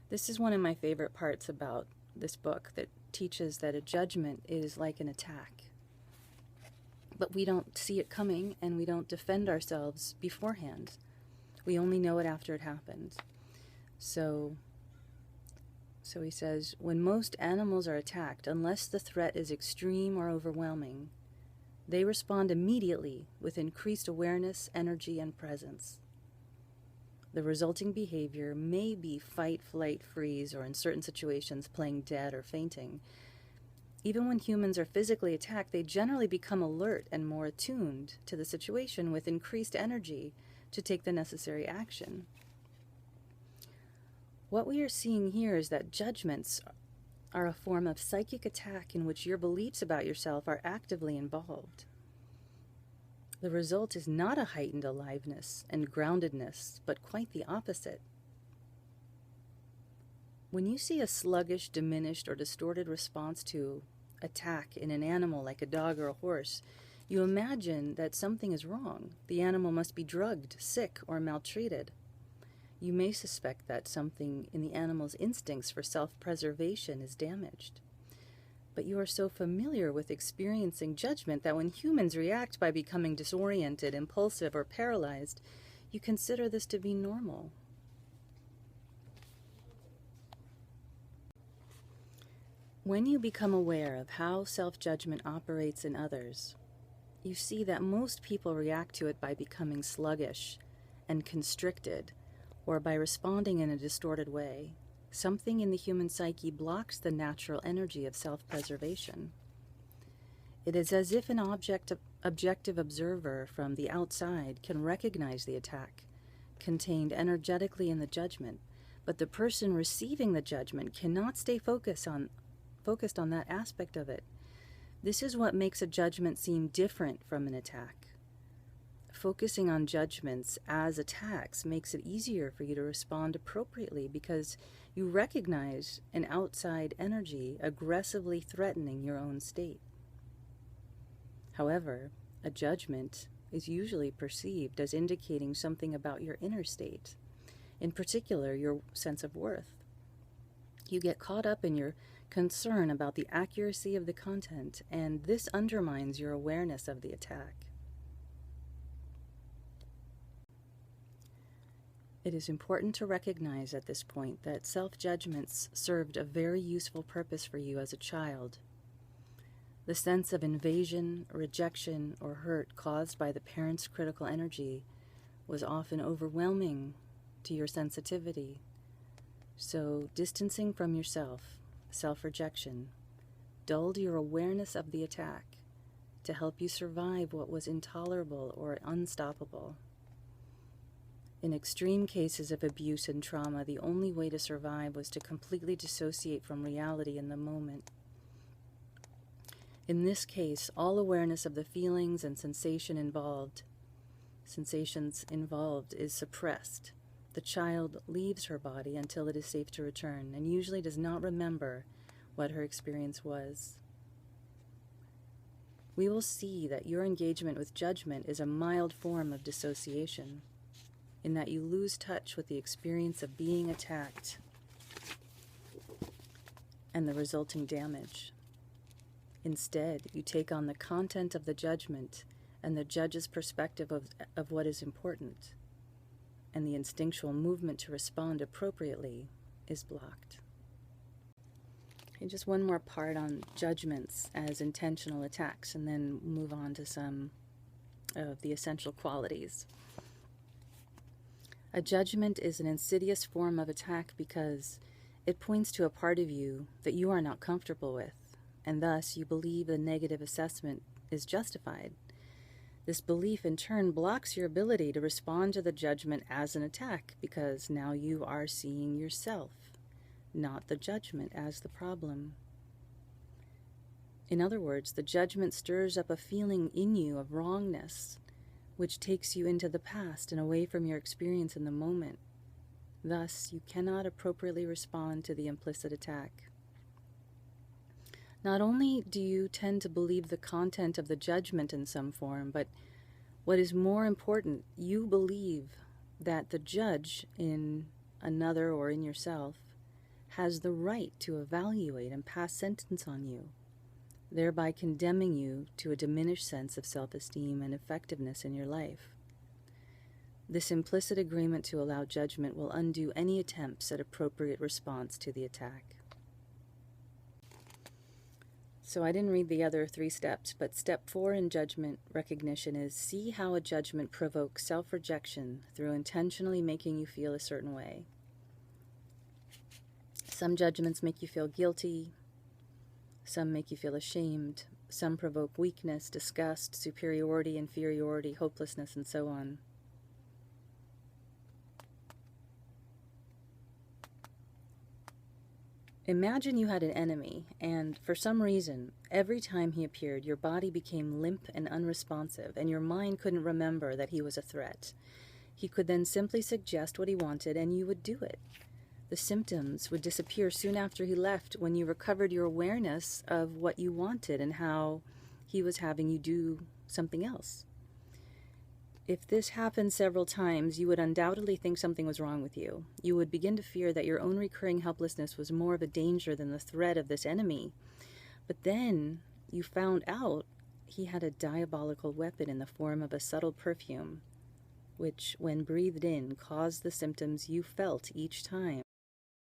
This is one of my favorite parts about this book, that teaches that a judgment is like an attack. But we don't see it coming, and we don't defend ourselves beforehand. We only know it after it happens. So he says, when most animals are attacked, unless the threat is extreme or overwhelming, they respond immediately with increased awareness, energy, and presence. The resulting behavior may be fight, flight, freeze, or in certain situations, playing dead or fainting. Even when humans are physically attacked, they generally become alert and more attuned to the situation with increased energy to take the necessary action. What we are seeing here is that judgments are a form of psychic attack in which your beliefs about yourself are actively involved. The result is not a heightened aliveness and groundedness, but quite the opposite. When you see a sluggish, diminished, or distorted response to attack in an animal like a dog or a horse, you imagine that something is wrong. The animal must be drugged, sick, or maltreated. You may suspect that something in the animal's instincts for self-preservation is damaged. But you are so familiar with experiencing judgment that when humans react by becoming disoriented, impulsive, or paralyzed, you consider this to be normal. When you become aware of how self-judgment operates in others, you see that most people react to it by becoming sluggish and constricted, or by responding in a distorted way. Something in the human psyche blocks the natural energy of self-preservation. It is as if an objective observer from the outside can recognize the attack contained energetically in the judgment, but the person receiving the judgment cannot stay focused on that aspect of it. This is what makes a judgment seem different from an attack. Focusing on judgments as attacks makes it easier for you to respond appropriately because you recognize an outside energy aggressively threatening your own state. However, a judgment is usually perceived as indicating something about your inner state, in particular your sense of worth. You get caught up in your concern about the accuracy of the content, and this undermines your awareness of the attack. It is important to recognize at this point that self-judgments served a very useful purpose for you as a child. The sense of invasion, rejection, or hurt caused by the parent's critical energy was often overwhelming to your sensitivity. So, distancing from yourself, self-rejection, dulled your awareness of the attack to help you survive what was intolerable or unstoppable. In extreme cases of abuse and trauma, the only way to survive was to completely dissociate from reality in the moment. In this case, all awareness of the feelings and sensations involved is suppressed. The child leaves her body until it is safe to return, and usually does not remember what her experience was. We will see that your engagement with judgment is a mild form of dissociation, in that you lose touch with the experience of being attacked and the resulting damage. Instead, you take on the content of the judgment and the judge's perspective of what is important, and the instinctual movement to respond appropriately is blocked. And just one more part on judgments as intentional attacks, and then move on to some of the essential qualities. A judgment is an insidious form of attack because it points to a part of you that you are not comfortable with, and thus you believe a negative assessment is justified. This belief in turn blocks your ability to respond to the judgment as an attack because now you are seeing yourself, not the judgment, as the problem. In other words, the judgment stirs up a feeling in you of wrongness, which takes you into the past and away from your experience in the moment. Thus, you cannot appropriately respond to the implicit attack. Not only do you tend to believe the content of the judgment in some form, but what is more important, you believe that the judge in another or in yourself has the right to evaluate and pass sentence on you, thereby condemning you to a diminished sense of self-esteem and effectiveness in your life. This implicit agreement to allow judgment will undo any attempts at appropriate response to the attack. So I didn't read the other 3 steps, but step 4 in judgment recognition is see how a judgment provokes self-rejection through intentionally making you feel a certain way. Some judgments make you feel guilty, some make you feel ashamed, some provoke weakness, disgust, superiority, inferiority, hopelessness, and so on. Imagine you had an enemy, and for some reason, every time he appeared, your body became limp and unresponsive, and your mind couldn't remember that he was a threat. He could then simply suggest what he wanted, and you would do it. The symptoms would disappear soon after he left when you recovered your awareness of what you wanted and how he was having you do something else. If this happened several times, you would undoubtedly think something was wrong with you. You would begin to fear that your own recurring helplessness was more of a danger than the threat of this enemy. But then you found out he had a diabolical weapon in the form of a subtle perfume, which, when breathed in, caused the symptoms you felt each time.